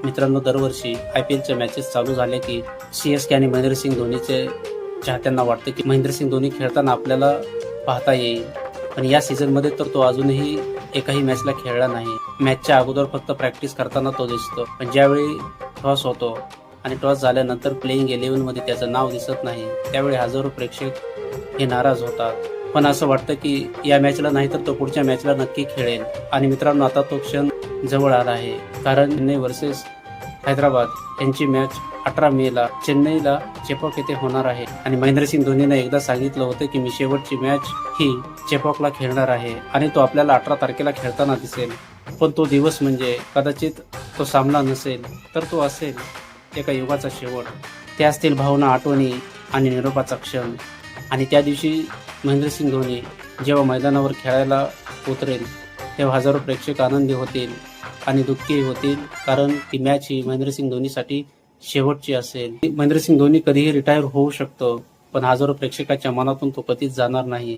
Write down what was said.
मित्रांनो, दरवर्षी IPLच्या मॅचेस चालू झाल्या की CSK आणि महेंद्रसिंग धोनीचे चाहत्यांना वाटतं की महेंद्रसिंग धोनी खेळताना आपल्याला पाहता येईल. पण या सीझनमध्ये तर तो अजूनही एकाही मॅचला खेळला नाही. मॅचच्या अगोदर फक्त प्रॅक्टिस करताना तो दिसतो, पण ज्यावेळी टॉस होतो आणि टॉस झाल्यानंतर प्लेइंग 11 मध्ये त्याचं नाव दिसत नाही, त्यावेळी हजारो प्रेक्षक हे नाराज होतात. पण असं वाटतं की या मॅचला नाही तर तो पुढच्या मॅचला नक्की खेळेल. आणि मित्रांनो, आता तो क्षण जवळ आला आहे, कारण चेन्नई वर्सेस हैदराबाद यांची मॅच 18 मेला चेन्नईला चेपॉक येथे होणार आहे. आणि महेंद्रसिंग धोनीने एकदा सांगितलं होतं की मी शेवटची मॅच ही चेपॉकला खेळणार आहे आणि तो आपल्याला 18 तारखेला खेळताना दिसेल. पण तो दिवस म्हणजे कदाचित तो सामना नसेल, तर तो असेल एका युगाचा शेवट. त्या असतील भावना, आठवणी आणि निरोपाचा क्षण. आणि त्या दिवशी महेंद्रसिंग धोनी जेव्हा मैदानावर खेळायला उतरेल, तेव्हा हजारो प्रेक्षक आनंदी होतील आणि दुःखी होतील, कारण ती मॅच ही महेंद्रसिंग धोनीसाठी शेवटची असेल. महेंद्रसिंग धोनी कधीही रिटायर होऊ शकतो, पण हजारो प्रेक्षकाच्या मनातून तो कधीच जाणार नाही.